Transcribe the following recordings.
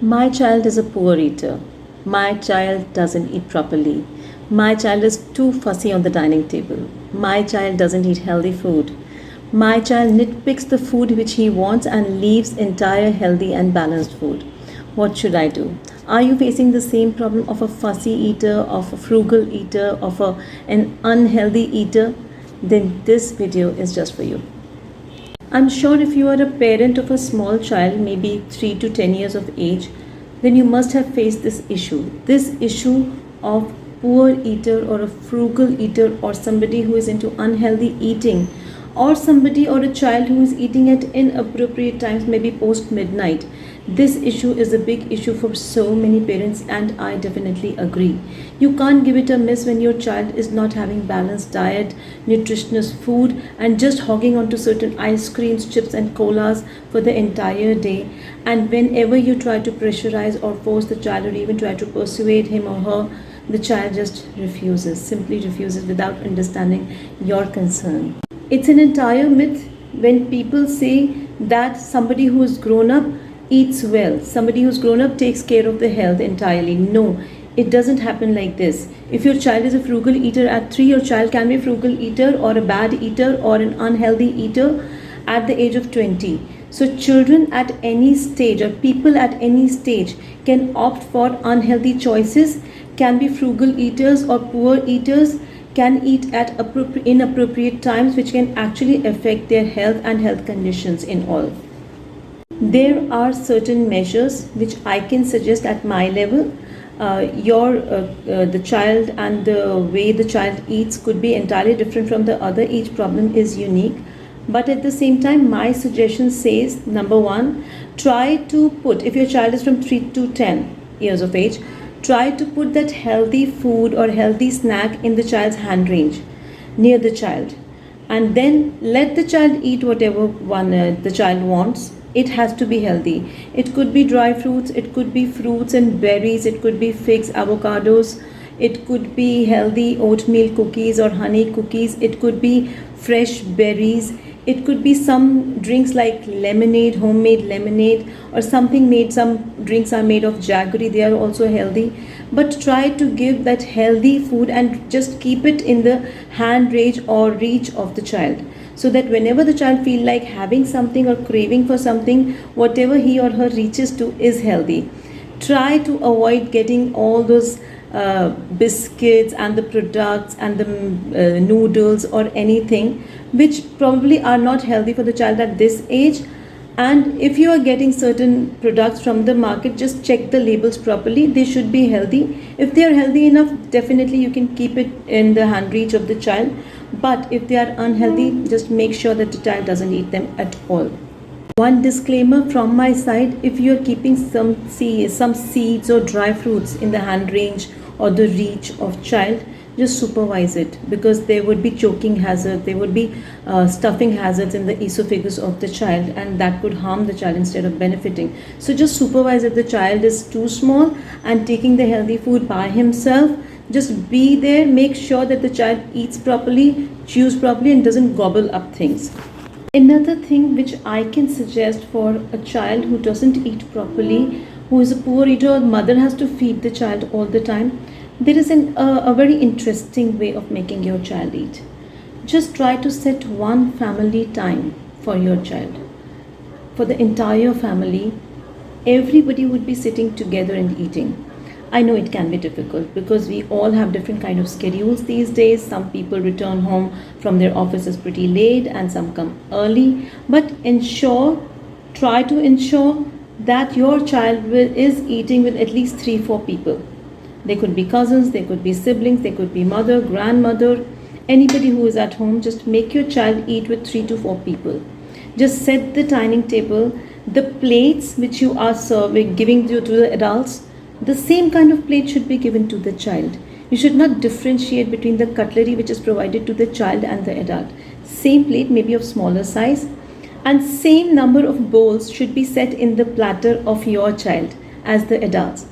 My child is a poor eater. My child doesn't eat properly. My child is too fussy on the dining table. My child doesn't eat healthy food. My child nitpicks the food which he wants and leaves entire healthy and balanced food. What should I do? Are you facing the same problem of a fussy eater, of a frugal eater, of an unhealthy eater? Then this video is just for you. I'm sure if you are a parent of a small child, maybe 3 to 10 years of age, then you must have faced this issue. This issue of poor eater or a frugal eater or somebody who is into unhealthy eating or somebody or a child who is eating at inappropriate times, maybe post midnight. This issue is a big issue for so many parents, and I definitely agree. You can't give it a miss when your child is not having balanced diet, nutritious food, and just hogging onto certain ice creams, chips, and colas for the entire day. And whenever you try to pressurize or force the child, or even try to persuade him or her, the child just refuses, simply refuses without understanding your concern. It's an entire myth when people say that somebody who is grown up eats well, somebody who's grown up takes care of the health entirely. No, it doesn't happen like this. If your child is a frugal eater at 3, your child can be a frugal eater or a bad eater or an unhealthy eater at the age of 20. So children at any stage or people at any stage can opt for unhealthy choices, can be frugal eaters or poor eaters, can eat at inappropriate times, which can actually affect their health and health conditions in all. There are certain measures which I can suggest at my level. The child and the way the child eats could be entirely different from the other. Each problem is unique. But at the same time, my suggestion says, number one, try to put, if your child is from 3 to 10 years of age, try to put that healthy food or healthy snack in the child's hand range, near the child. And then let the child eat whatever the child wants. It has to be healthy. It could be dry fruits, it could be fruits and berries, it could be figs, avocados, it could be healthy oatmeal cookies or honey cookies, it could be fresh berries, it could be some drinks like lemonade, homemade lemonade, or something made, some drinks are made of jaggery, they are also healthy. But try to give that healthy food and just keep it in the hand range or reach of the child, so that whenever the child feel like having something or craving for something, whatever he or her reaches to is healthy. Try to avoid getting all those biscuits and the products and the noodles or anything which probably are not healthy for the child at this age. And if you are getting certain products from the market, just check the labels properly. They should be healthy. If they are healthy enough, definitely you can keep it in the hand reach of the child. But if they are unhealthy, just make sure that the child doesn't eat them at all. One disclaimer from my side, if you are keeping some seeds or dry fruits in the hand range or the reach of child, just supervise it, because there would be choking hazard, there would be stuffing hazards in the esophagus of the child, and that could harm the child instead of benefiting. So just supervise if the child is too small and taking the healthy food by himself. Just be there, make sure that the child eats properly, chews properly, and doesn't gobble up things. Another thing which I can suggest for a child who doesn't eat properly, who is a poor eater, or mother has to feed the child all the time, there is a very interesting way of making your child eat. Just try to set one family time for your child. For the entire family, everybody would be sitting together and eating. I know it can be difficult because we all have different kind of schedules these days. Some people return home from their offices pretty late and some come early. But try to ensure that your child is eating with at least 3-4 people. They could be cousins, they could be siblings, they could be mother, grandmother, anybody who is at home. Just make your child eat with 3 to 4 people. Just set the dining table, the plates which you are serving, giving to the adults, the same kind of plate should be given to the child. You should not differentiate between the cutlery which is provided to the child and the adult. Same plate, maybe of smaller size, and same number of bowls should be set in the platter of your child. as the adults.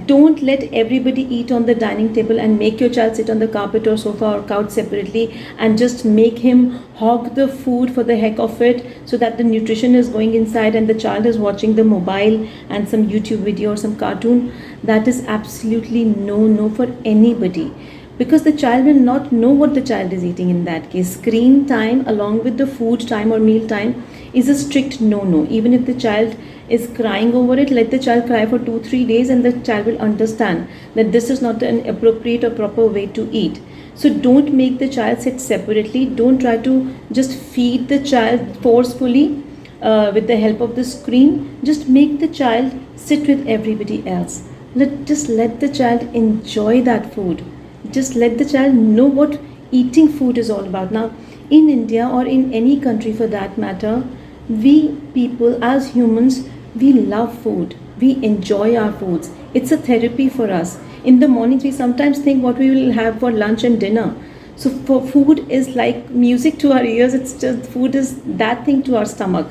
Don't let everybody eat on the dining table and make your child sit on the carpet or sofa or couch separately and just make him hog the food for the heck of it, so that the nutrition is going inside and the child is watching the mobile and some YouTube video or some cartoon. That is absolutely no for anybody, because the child will not know what the child is eating in that case. Screen time along with the food time or meal time is a strict no. Even if the child is crying over it, let the child cry for 2-3 days and the child will understand that this is not an appropriate or proper way to eat. So don't make the child sit separately. Don't try to just feed the child forcefully with the help of the screen. Just make the child sit with everybody else. Just let the child enjoy that food. Just let the child know what eating food is all about. Now, in India or in any country for that matter, we people as humans, we love food. We enjoy our foods. It's a therapy for us. In the mornings, we sometimes think what we will have for lunch and dinner. So for food is like music to our ears. It's just food is that thing to our stomach.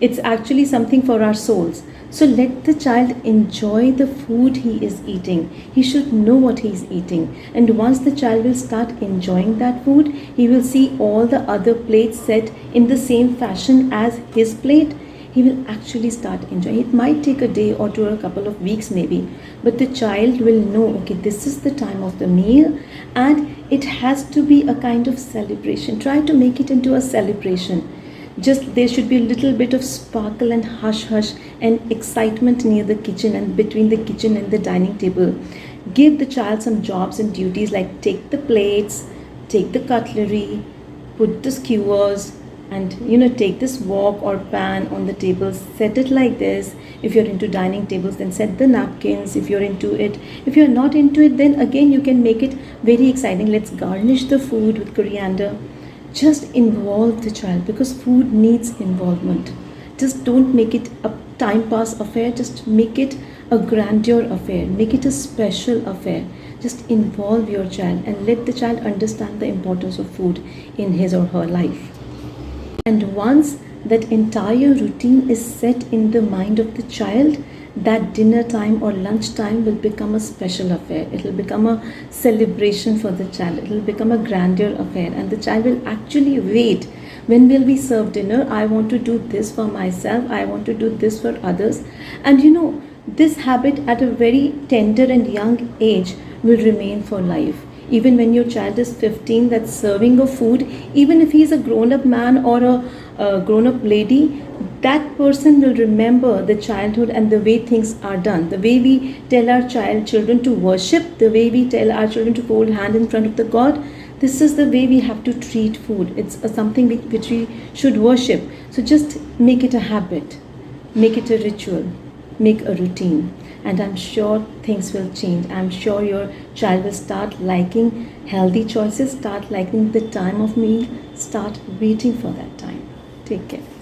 It's actually something for our souls. So let the child enjoy the food he is eating. He should know what he is eating. And once the child will start enjoying that food, he will see all the other plates set in the same fashion as his plate. He will actually start enjoying. It might take a day or two or a couple of weeks maybe, but the child will know, okay, this is the time of the meal and it has to be a kind of celebration. Try to make it into a celebration. Just there should be a little bit of sparkle and hush and excitement near the kitchen and between the kitchen and the dining table. Give the child some jobs and duties like take the plates, take the cutlery, put the skewers, and take this wok or pan on the table, set it like this. If you're into dining tables, then set the napkins. If you're into it, if you're not into it, then again you can make it very exciting. Let's garnish the food with coriander. Just involve the child, because food needs involvement. Just don't make it a time pass affair. Just make it a grandeur affair. Make it a special affair. Just involve your child and let the child understand the importance of food in his or her life. And once that entire routine is set in the mind of the child, that dinner time or lunch time will become a special affair. It will become a celebration for the child. It will become a grandeur affair, and the child will actually wait. When will we serve dinner? I want to do this for myself. I want to do this for others. And this habit at a very tender and young age will remain for life. Even when your child is 15, that serving of food, even if he is a grown-up man or a grown-up lady, that person will remember the childhood and the way things are done. The way we tell our children to worship, the way we tell our children to fold hand in front of the God, this is the way we have to treat food. It's something which we should worship. So just make it a habit, make it a ritual, make a routine. And I'm sure things will change. I'm sure your child will start liking healthy choices, start liking the time of meal, start waiting for that time. Take care.